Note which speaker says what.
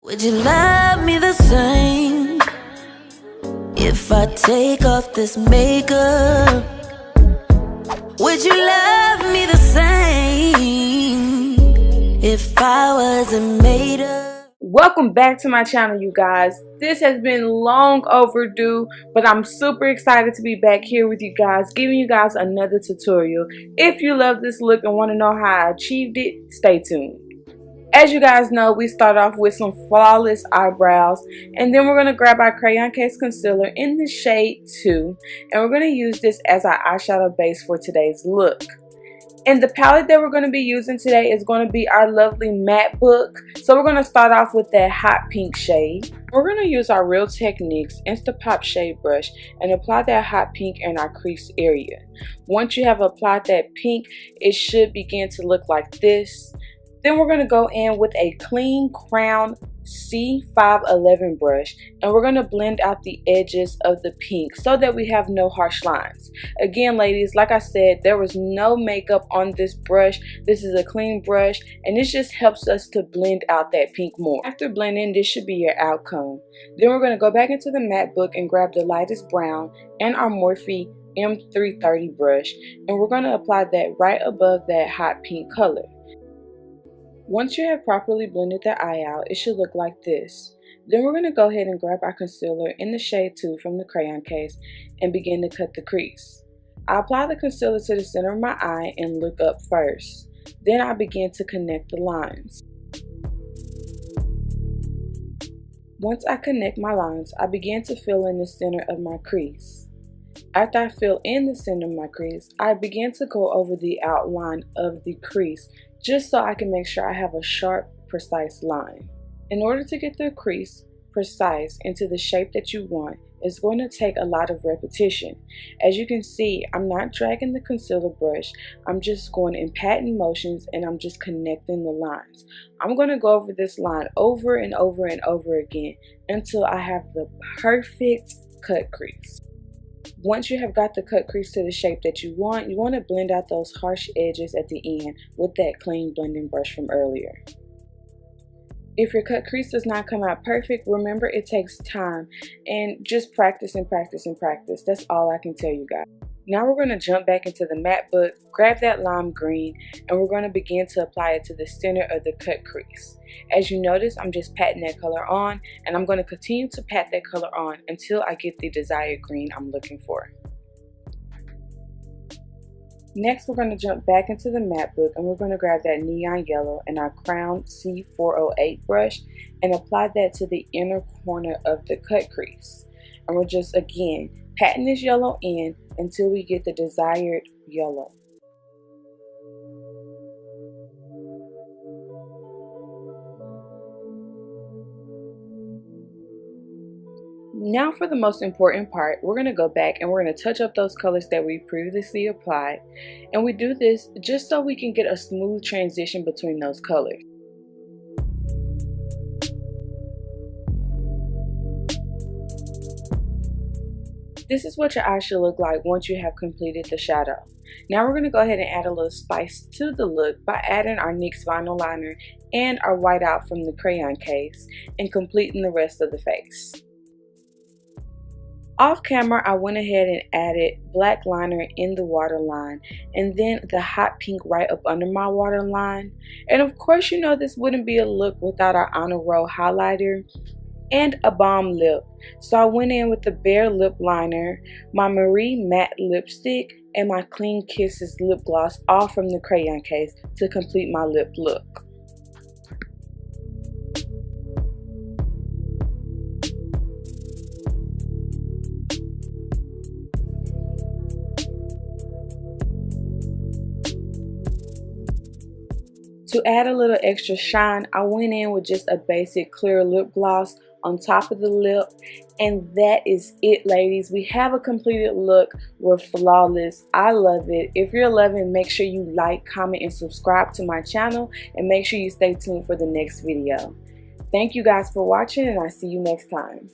Speaker 1: Would you love me the same if I take off this makeup? Would you love me the same if I wasn't made up?
Speaker 2: Welcome back to my channel, you guys. This has been long overdue, but I'm super excited to be back here with you guys, giving you guys another tutorial. If you love this look and want to know how I achieved it, stay tuned. As you guys know, we start off with some flawless eyebrows, and then we're going to grab our Crayon Case Concealer in the shade 2, and we're going to use this as our eyeshadow base for today's look. And the palette that we're going to be using today is going to be our lovely Mattebook. So we're going to start off with that hot pink shade. We're going to use our Real Techniques Instapop Shade Brush and apply that hot pink in our crease area. Once you have applied that pink, it should begin to look like this. Then we're going to go in with a clean Crayon C511 brush, and we're going to blend out the edges of the pink so that we have no harsh lines. Again, ladies, like I said, there was no makeup on this brush. This is a clean brush, and this just helps us to blend out that pink more. After blending, this should be your outcome. Then we're going to go back into the Mattebook and grab the lightest brown and our Morphe M330 brush, and we're going to apply that right above that hot pink color. Once you have properly blended the eye out, it should look like this. Then we're going to go ahead and grab our concealer in the shade 2 from the Crayon Case and begin to cut the crease. I apply the concealer to the center of my eye and look up first. Then I begin to connect the lines. Once I connect my lines, I begin to fill in the center of my crease. After I fill in the center of my crease, I begin to go over the outline of the crease just so I can make sure I have a sharp, precise line. In order to get the crease precise into the shape that you want, it's going to take a lot of repetition. As you can see, I'm not dragging the concealer brush. I'm just going in pattern motions and I'm just connecting the lines. I'm going to go over this line over and over and over again until I have the perfect cut crease. Once you have got the cut crease to the shape that you want to blend out those harsh edges at the end with that clean blending brush from earlier. If your cut crease does not come out perfect, remember it takes time, and just practice and practice and practice. That's all I can tell you guys. Now we're going to jump back into the Mattebook, grab that lime green, and we're going to begin to apply it to the center of the cut crease. As you notice, I'm just patting that color on, and I'm going to continue to pat that color on until I get the desired green I'm looking for. Next, we're going to jump back into the Mattebook, and we're going to grab that neon yellow and our Crayon C408 brush and apply that to the inner corner of the cut crease. And we're just, again, patting this yellow in until we get the desired yellow. Now for the most important part, we're going to go back and we're going to touch up those colors that we previously applied. And we do this just so we can get a smooth transition between those colors. This is what your eye should look like once you have completed the shadow. Now we're going to go ahead and add a little spice to the look by adding our NYX vinyl liner and our whiteout from the Crayon Case and completing the rest of the face. Off camera, I went ahead and added black liner in the waterline and then the hot pink right up under my waterline. And of course, you know this wouldn't be a look without our honor roll highlighter and a balm lip. So I went in with the Bare Lip Liner, my Marie Matte Lipstick, and my Clean Kisses Lip Gloss, all from the Crayon Case to complete my lip look. To add a little extra shine, I went in with just a basic clear lip gloss on top of the lip, and that is it, ladies. We have a completed look. We're flawless. I love it. If you're loving, make sure you like, comment, and subscribe to my channel, and make sure you stay tuned for the next video. Thank you guys for watching, and I'll see you next time.